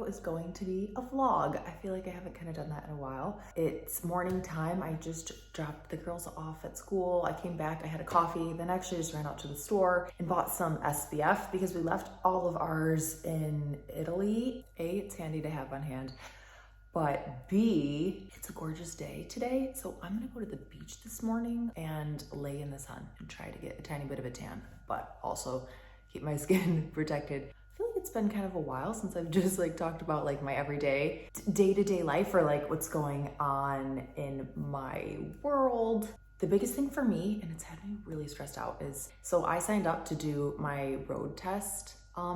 is going to be a vlog. I feel like I haven't kind of done that in a while. It's morning time. I just dropped the girls off at school. I came back, I had a coffee, then actually just ran out to the store and bought some SPF because we left all of ours in Italy. A, it's handy to have on hand, but B, it's a gorgeous day today. So I'm gonna go to the beach this morning and lay in the sun and try to get a tiny bit of a tan, but also keep my skin protected. I feel like it's been kind of a while since I've just like talked about like my everyday day-to-day life or like what's going on in my world. The biggest thing for me, and it's had me really stressed out, is so I signed up to do my road test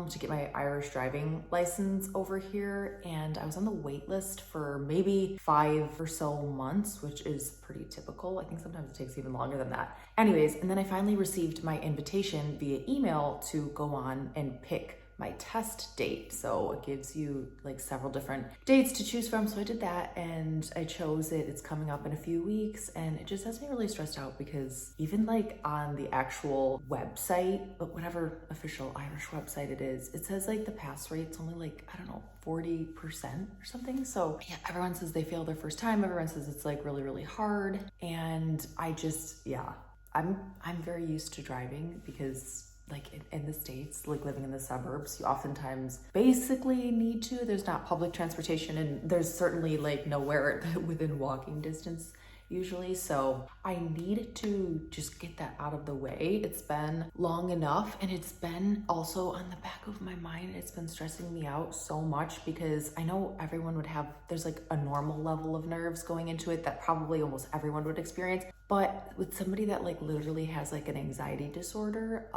to get my Irish driving license over here, and I was on the wait list for maybe 5 or so months, which is pretty typical. I think sometimes it takes even longer than that. Anyways, and then I finally received my invitation via email to go on and pick my test date. So it gives you like several different dates to choose from. So I did that and I chose it. It's coming up in a few weeks, and it just has me really stressed out because even like on the actual website, but whatever official Irish website it is, it says like the pass rate's only like, I don't know, 40% or something. So yeah, everyone says they fail their first time. Everyone says it's like really, really hard. And I just, yeah, I'm very used to driving because like in the States, like living in the suburbs, you oftentimes basically need to. There's not public transportation, and there's certainly like nowhere within walking distance usually. So I need to just get that out of the way. It's been long enough, and it's been also on the back of my mind. It's been stressing me out so much because I know everyone would have, there's like a normal level of nerves going into it that probably almost everyone would experience. But with somebody that like literally has like an anxiety disorder,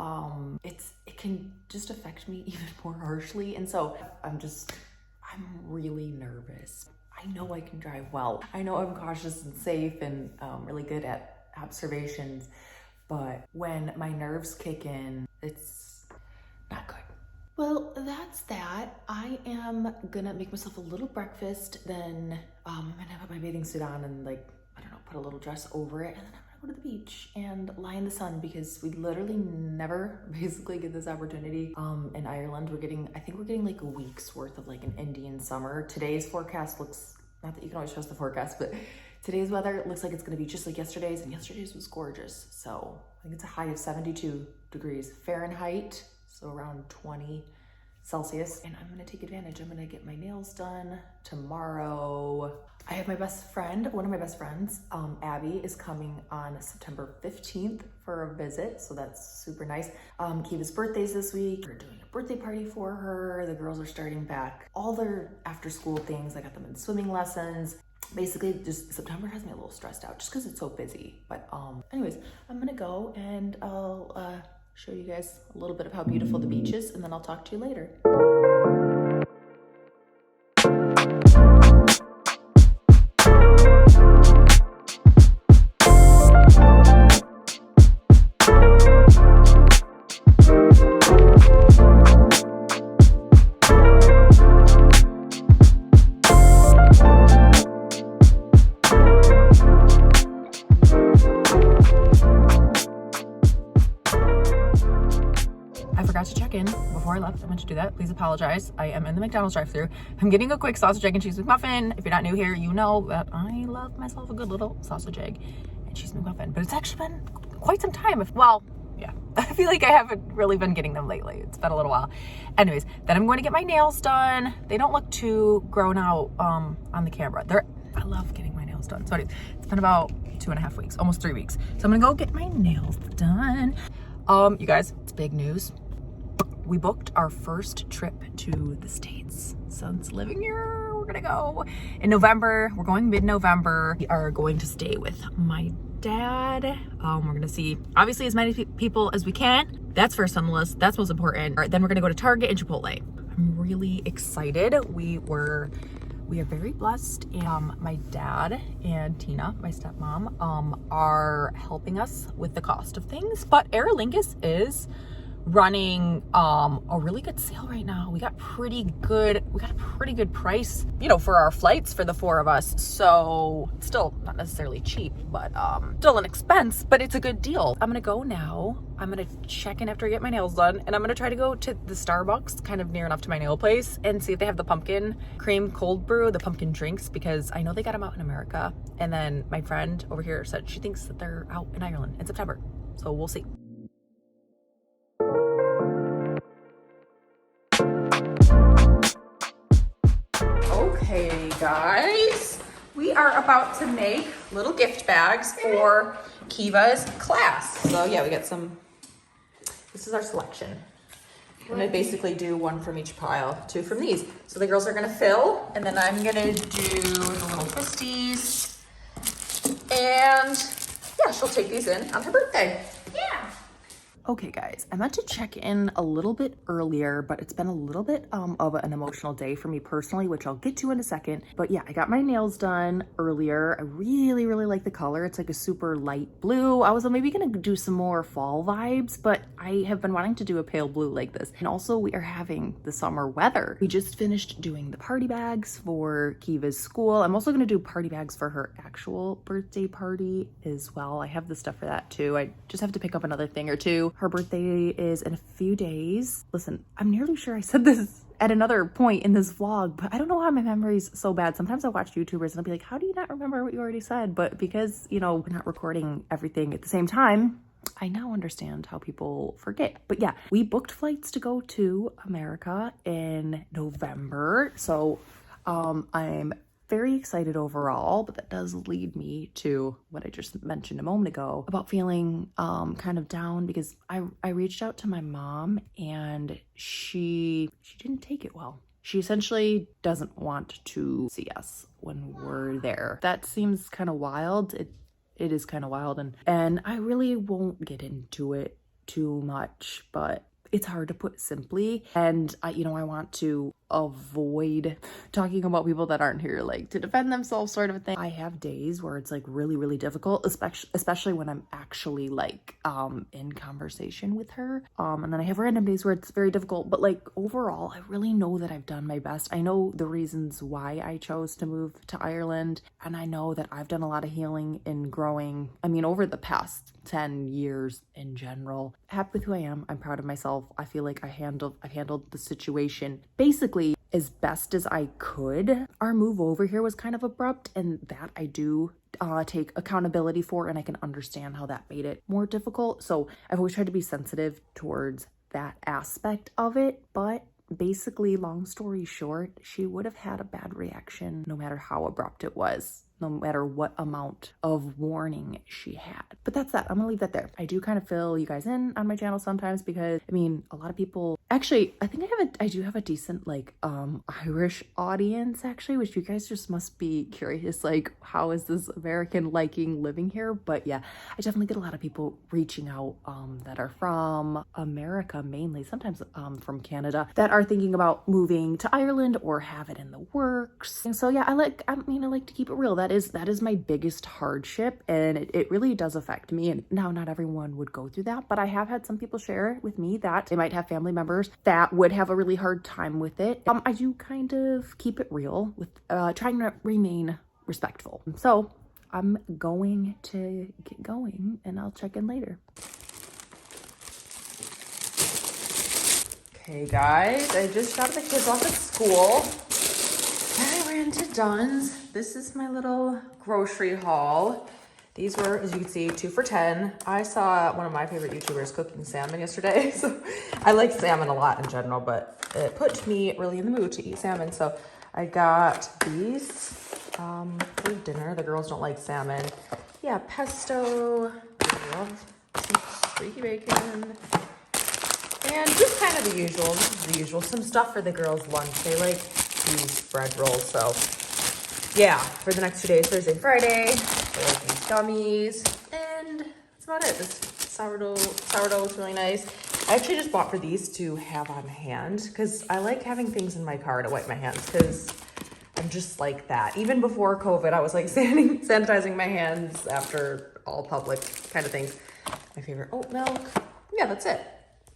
it can just affect me even more harshly. And so I'm really nervous. I know I can drive well. I know I'm cautious and safe and really good at observations, but when my nerves kick in, it's not good. Well, that's that. I am gonna make myself a little breakfast, then I'm gonna put my bathing suit on and like, I don't know, put a little dress over it, and then I'm gonna go to the beach and lie in the sun because we literally never basically get this opportunity. In Ireland, I think we're getting like a week's worth of like an Indian summer. Today's forecast looks, not that you can always trust the forecast, but today's weather looks like it's gonna be just like yesterday's, and yesterday's was gorgeous. So I think it's a high of 72 degrees Fahrenheit, so around 20 Celsius, and I'm gonna take advantage. I'm gonna get my nails done tomorrow. I have my best friend, one of my best friends, Abby, is coming on September 15th for a visit, so that's super nice. Kiva's birthday's this week. We're doing a birthday party for her. The girls are starting back all their after school things. I got them in swimming lessons. Basically, just September has me a little stressed out just because it's so busy. But anyways, I'm gonna go and I'll show you guys a little bit of how beautiful the beach is, and then I'll talk to you later. To check in before I left. I meant to do that. Please apologize. I am in the McDonald's drive-thru. I'm getting a quick sausage, egg, and cheese McMuffin. If you're not new here, you know that I love myself a good little sausage, egg, and cheese McMuffin. But it's actually been quite some time. Well, yeah. I feel like I haven't really been getting them lately. It's been a little while. Anyways, then I'm going to get my nails done. They don't look too grown out on the camera. I love getting my nails done. So it's been about 2.5 weeks, almost 3 weeks. So I'm gonna go get my nails done. You guys, it's big news. We booked our first trip to the States. Since living here, we're gonna go in November. We're going mid-November. We are going to stay with my dad. We're gonna see obviously as many people as we can. That's first on the list. That's most important. All right, then we're gonna go to Target and Chipotle. I'm really excited. We are very blessed. My dad and Tina, my stepmom, are helping us with the cost of things. But Aer Lingus is running a really good sale right now. We got a pretty good price, you know, for our flights for the 4 of us. So it's still not necessarily cheap, but still an expense, but it's a good deal. I'm gonna go now. I'm gonna check in after I get my nails done, and I'm gonna try to go to the Starbucks kind of near enough to my nail place and see if they have the pumpkin cream cold brew, the pumpkin drinks, because I know they got them out in America. And then my friend over here said she thinks that they're out in Ireland in September. So we'll see. Okay, guys, we are about to make little gift bags for Kiva's class. So yeah, we got some, this is our selection. I'm gonna basically do 1 from each pile, 2 from these. So the girls are gonna fill, and then I'm gonna do the little twisties. And yeah, she'll take these in on her birthday. Yeah. Okay guys, I meant to check in a little bit earlier, but it's been a little bit of an emotional day for me personally, which I'll get to in a second. But yeah, I got my nails done earlier. I really like the color. It's like a super light blue. I was maybe gonna do some more fall vibes, but I have been wanting to do a pale blue like this. And also we are having the summer weather. We just finished doing the party bags for Kiva's school. I'm also gonna do party bags for her actual birthday party as well. I have the stuff for that too. I just have to pick up another thing or two. Her birthday is in a few days. Listen, I'm nearly sure I said this at another point in this vlog, but I don't know why my memory's so bad. Sometimes I watch YouTubers and I'll be like, how do you not remember what you already said? But because, you know, we're not recording everything at the same time, I now understand how people forget. But yeah, we booked flights to go to America in November. So I'm very excited overall, but that does lead me to what I just mentioned a moment ago about feeling kind of down, because I reached out to my mom and she didn't take it well. She essentially doesn't want to see us when we're there. That seems kind of wild. It is kind of wild, and I really won't get into it too much, but it's hard to put simply. And I want to avoid talking about people that aren't here, like to defend themselves sort of a thing. I have days where it's like really difficult, especially when I'm actually like in conversation with her. And then I have random days where it's very difficult, but like overall, I really know that I've done my best. I know the reasons why I chose to move to Ireland, and I know that I've done a lot of healing and growing. I mean, over the past 10 years in general. Happy with who I am. I'm proud of myself. I feel like I've handled the situation basically as best as I could. Our move over here was kind of abrupt, and that I do take accountability for, and I can understand how that made it more difficult. So I've always tried to be sensitive towards that aspect of it, but basically, long story short, she would have had a bad reaction no matter how abrupt it was, no matter what amount of warning she had. But that's that. I'm gonna leave that there. I do kind of fill you guys in on my channel sometimes because, I mean, a lot of people, actually, I think I do have a decent, like, Irish audience, actually, which you guys just must be curious, like, how is this American liking living here? But yeah, I definitely get a lot of people reaching out that are from America mainly, sometimes from Canada, that are thinking about moving to Ireland or have it in the works. And so yeah, I like to keep it real. That is my biggest hardship, and it really does affect me. And now not everyone would go through that, but I have had some people share with me that they might have family members that would have a really hard time with it. I do kind of keep it real with trying to remain respectful. So I'm going to get going and I'll check in later. Okay guys, I just dropped the kids off at school. I ran to Dunn's. This is my little grocery haul. These were, as you can see, 2 for $10. I saw one of my favorite YouTubers cooking salmon yesterday. So I like salmon a lot in general, but it put me really in the mood to eat salmon. So I got these for dinner. The girls don't like salmon. Yeah, pesto. I love some streaky bacon. And just kind of the usual. This is the usual. Some stuff for the girls' lunch. They like these bread rolls. So yeah, for the next 2 days, Thursday and Friday, they like these gummies. And that's about it. This sourdough is really nice. I actually just bought for these to have on hand because I like having things in my car to wipe my hands because I'm just like that. Even before COVID, I was like sanitizing my hands after all public kind of things. My favorite oat milk. Yeah, that's it.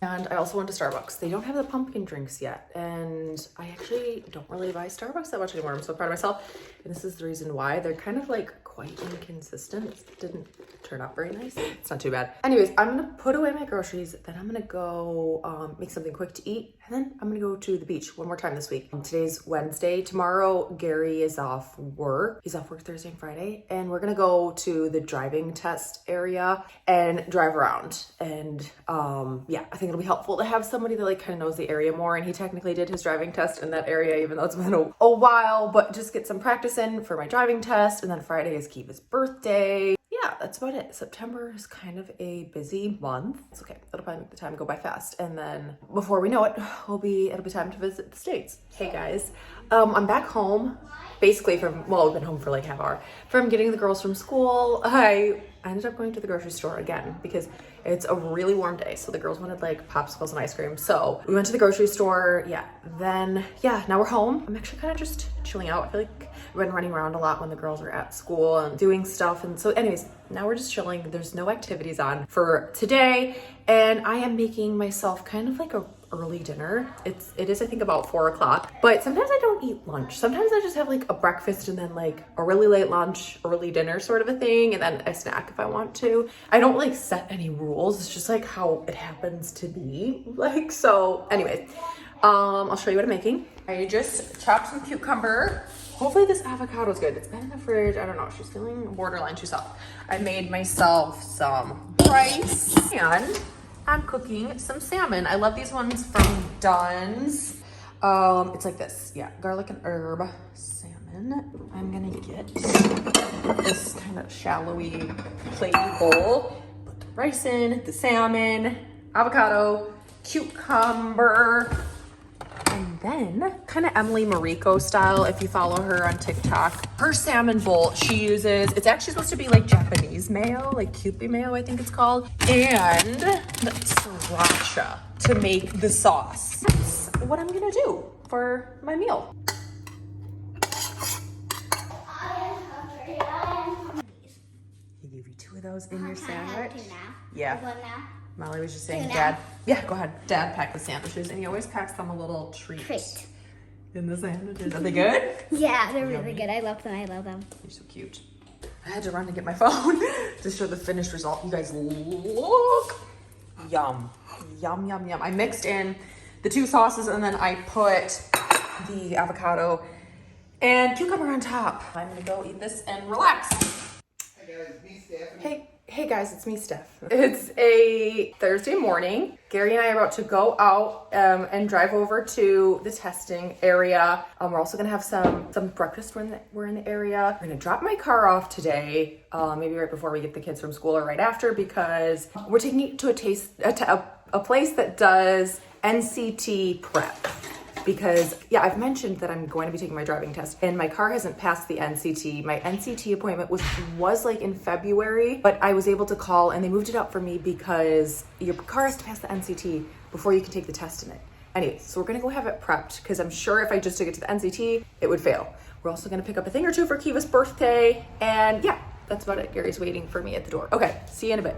And I also went to Starbucks. They don't have the pumpkin drinks yet. And I actually don't really buy Starbucks that much anymore. I'm so proud of myself. And this is the reason why. They're kind of like quite inconsistent. It didn't turn out very nice. It's not too bad. Anyways, I'm gonna put away my groceries. Then I'm gonna go make something quick to eat. And then I'm gonna go to the beach one more time this week. Today's Wednesday. Tomorrow, Gary is off work. He's off work Thursday and Friday. And we're gonna go to the driving test area and drive around. And yeah, I think it'll be helpful to have somebody that like kind of knows the area more. And he technically did his driving test in that area, even though it's been a while, but just get some practice in for my driving test. And then Friday is Kiva's birthday. Yeah, that's about it. September is kind of a busy month. It's okay. It'll probably make the time go by fast. And then before we know it, it'll be time to visit the States. Hey guys, I'm back home basically from, well, I've been home for like half hour from getting the girls from school. I ended up going to the grocery store again because it's a really warm day. So the girls wanted like popsicles and ice cream. So we went to the grocery store. Yeah. Then, yeah, now we're home. I'm actually kind of just chilling out. I feel like I've been running around a lot when the girls are at school and doing stuff. And so anyways, now we're just chilling. There's no activities on for today. And I am making myself kind of like a early dinner. It is I think about 4 o'clock, but sometimes I don't eat lunch. Sometimes I just have like a breakfast and then like a really late lunch, early dinner sort of a thing, and then a snack if I want to. I don't like set any rules. It's just like how it happens to be. Like, so anyways, I'll show you what I'm making. I just chopped some cucumber. Hopefully this avocado is good. It's been in the fridge. I don't know. She's feeling borderline too soft. I made myself some rice and I'm cooking some salmon. I love these ones from Dunn's. It's like this. Yeah, garlic and herb salmon. I'm gonna get this kind of shallowy platey bowl. Put the rice in, the salmon, avocado, cucumber, and then kind of Emily Mariko style, if you follow her on TikTok. Her salmon bowl she uses, it's actually supposed to be like Japanese mayo, like Kewpie mayo, I think it's called, and sriracha to make the sauce. That's what I'm gonna do for my meal. He gave you 2 of those in your sandwich? Yeah. Molly was just saying, Dad, yeah, go ahead. Dad packed the sandwiches, and he always packs them a little treat in the sandwiches. Are they good? Yeah, they're really good. I love them. I love them. You're so cute. I had to run to get my phone to show the finished result. You guys look. Yum. Yum, yum, yum. I mixed in the 2 sauces, and then I put the avocado and cucumber on top. I'm gonna go eat this and relax. Hey guys, it's me, Steph. It's a Thursday morning. Gary and I are about to go out and drive over to the testing area. We're also gonna have some breakfast when we're in the area. We're gonna drop my car off today, maybe right before we get the kids from school or right after, because we're taking it to a place that does NCT prep. Because, yeah, I've mentioned that I'm going to be taking my driving test and my car hasn't passed the NCT. My NCT appointment was like in February, but I was able to call and they moved it up for me because your car has to pass the NCT before you can take the test in it. Anyways, so we're gonna go have it prepped because I'm sure if I just took it to the NCT, it would fail. We're also gonna pick up a thing or two for Kiva's birthday, and yeah, that's about it. Gary's waiting for me at the door. Okay, see you in a bit.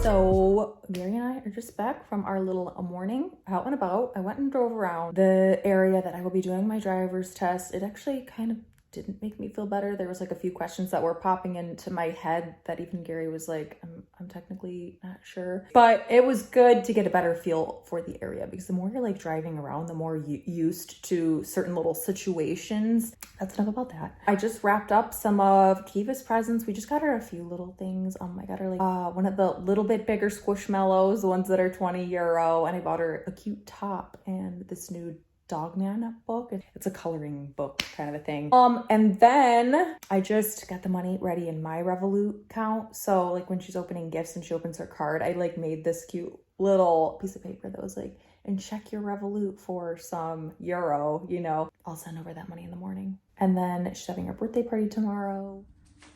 So Gary and I are just back from our little morning out and about. I went and drove around the area that I will be doing my driver's test. It actually kind of didn't make me feel better. There was like a few questions that were popping into my head that even Gary was like, I'm technically not sure. But it was good to get a better feel for the area because the more you're like driving around, the more used to certain little situations. That's enough about that. I just wrapped up some of Kiva's presents. We just got her a few little things. I got her like one of the little bit bigger Squishmallows, the ones that are €20, and I bought her a cute top and this new Dogman book. It's a coloring book kind of a thing. And then I just got the money ready in my Revolut account. So like when she's opening gifts and she opens her card, I like made this cute little piece of paper that was like, and check your Revolut for some euro, you know. I'll send over that money in the morning. And then she's having her birthday party tomorrow.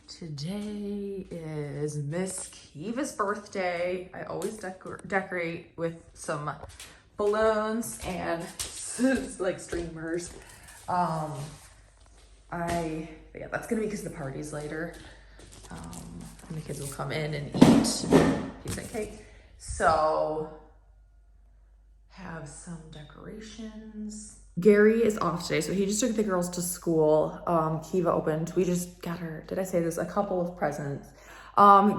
Today is Miss Kiva's birthday. I always decorate with some balloons and like streamers. Yeah, that's gonna be because the party's later. And the kids will come in and eat pizza and cake. So, have some decorations. Gary is off today, so he just took the girls to school. Kiva opened. We just got her, did I say this? A couple of presents.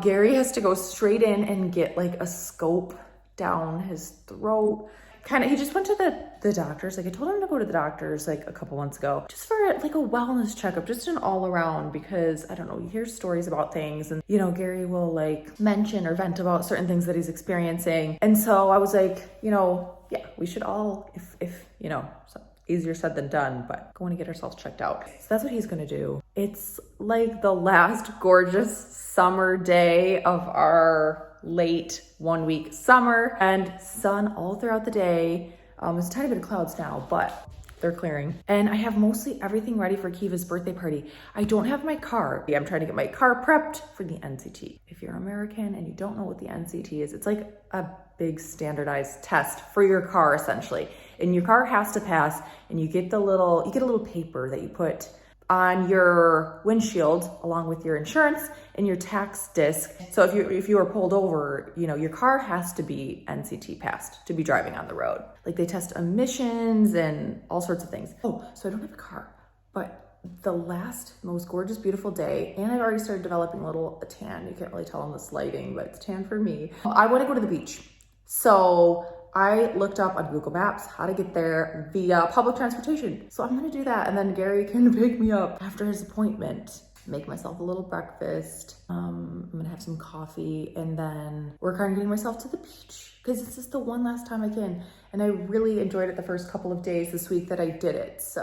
Gary has to go straight in and get like a scope down his throat. He just went to the doctors. Like I told him to go to the doctors like a couple months ago, just for like a wellness checkup, just an all around, because I don't know, you hear stories about things and you know, Gary will like mention or vent about certain things that he's experiencing. And so I was like, you know, yeah, we should all, if you know, so easier said than done, but going to get ourselves checked out. So that's what he's gonna do. It's like the last gorgeous summer day of our late 1 week summer, and sun all throughout the day. There's a tiny bit of clouds now, but they're clearing. And I have mostly everything ready for Kiva's birthday party. I don't have my car. I'm trying to get my car prepped for the NCT. If you're American and you don't know what the NCT is, it's like a big standardized test for your car essentially. And your car has to pass, and you get a little paper that you put on your windshield along with your insurance and your tax disc. So if you are pulled over, you know, your car has to be NCT passed to be driving on the road. Like they test emissions and all sorts of things. Oh, so I don't have a car, but the last most gorgeous, beautiful day, and I've already started developing a little tan. You can't really tell in this lighting, but it's tan for me. I want to go to the beach. So I looked up on Google Maps how to get there via public transportation. So I'm gonna do that, and then Gary can pick me up after his appointment. Make myself a little breakfast. I'm gonna have some coffee, and then work on getting myself to the beach, because this is the one last time I can. And I really enjoyed it the first couple of days this week that I did it. So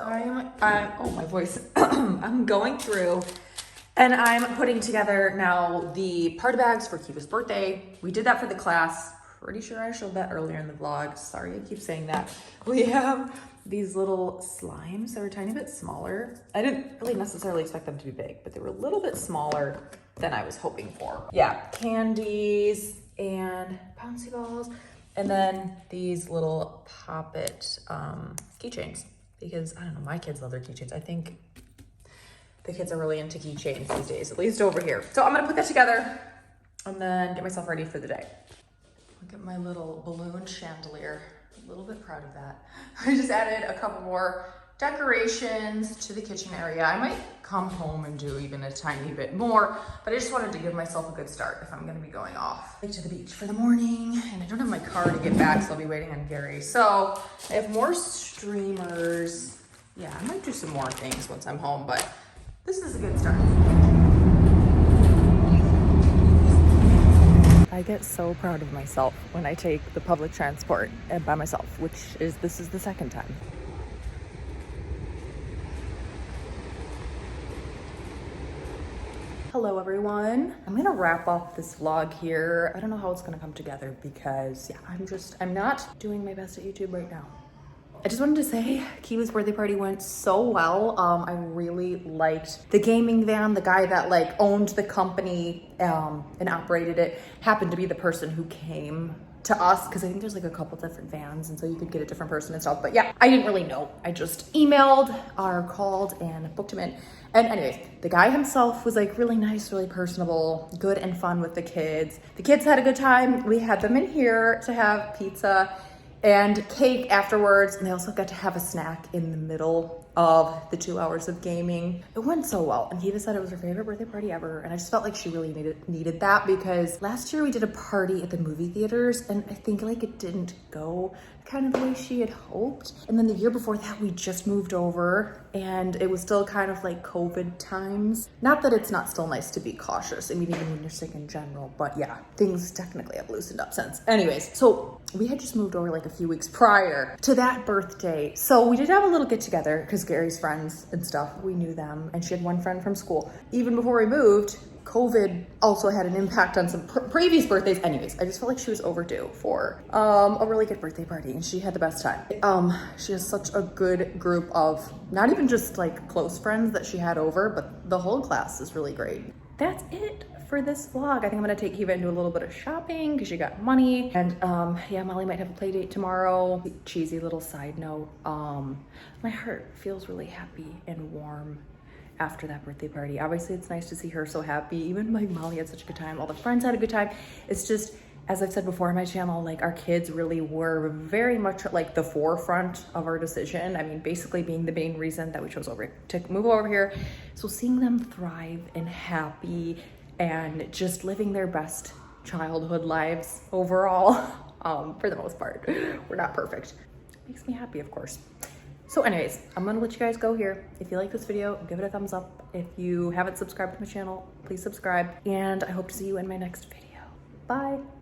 oh my voice. I'm going through and I'm putting together now the party bags for Kiva's birthday. We did that for the class. Pretty sure I showed that earlier in the vlog. Sorry, I keep saying that. We have these little slimes that are a tiny bit smaller. I didn't really necessarily expect them to be big, but they were a little bit smaller than I was hoping for. Yeah, candies and bouncy balls. And then these little Pop-It keychains, because I don't know, my kids love their keychains. I think the kids are really into keychains these days, at least over here. So I'm gonna put that together and then get myself ready for the day. Look at my little balloon chandelier. A little bit proud of that. I just added a couple more decorations to the kitchen area. I might come home and do even a tiny bit more, but I just wanted to give myself a good start if I'm gonna be going off to the beach for the morning. And I don't have my car to get back, so I'll be waiting on Gary. So I have more streamers. Yeah, I might do some more things once I'm home, but this is a good start. I get so proud of myself when I take the public transport by myself, this is the second time. Hello everyone. I'm gonna wrap up this vlog here. I don't know how it's gonna come together because yeah, I'm not doing my best at YouTube right now. I just wanted to say Kiva's birthday party went so well. I really liked the gaming van. The guy that like owned the company and operated it happened to be the person who came to us, because I think there's like a couple different vans, and so you could get a different person and stuff. But yeah, I didn't really know. I just emailed or called and booked him in. And anyways, the guy himself was like really nice, really personable, good and fun with the kids. The kids had a good time. We had them in here to have pizza and cake afterwards, and they also got to have a snack in the middle of the 2 hours of gaming. It went so well, and Kiva said it was her favorite birthday party ever, and I just felt like she really needed that, because last year we did a party at the movie theaters, and I think like it didn't go kind of the way she had hoped. And then the year before that, we just moved over, and it was still kind of like COVID times. Not that it's not still nice to be cautious, I mean, even when you're sick in general, but yeah, things technically have loosened up since. Anyways, so we had just moved over like a few weeks prior to that birthday. So we did have a little get together, because Gary's friends and stuff, we knew them, and she had one friend from school. Even before we moved, COVID also had an impact on some previous birthdays. Anyways, I just felt like she was overdue for a really good birthday party, and she had the best time. She has such a good group of not even just like close friends that she had over, but the whole class is really great. That's it for this vlog. I think I'm gonna take Kiva and do a little bit of shopping because she got money. And yeah, Molly might have a play date tomorrow. Cheesy little side note. My heart feels really happy and warm after that birthday party. Obviously it's nice to see her so happy. Even like Molly had such a good time. All the friends had a good time. It's just, as I've said before on my channel, like our kids really were very much like the forefront of our decision. I mean, basically being the main reason that we chose to move over here. So seeing them thrive and happy and just living their best childhood lives overall, for the most part. We're not perfect. Makes me happy, of course. So anyways, I'm gonna let you guys go here. If you like this video, give it a thumbs up. If you haven't subscribed to my channel, please subscribe. And I hope to see you in my next video. Bye.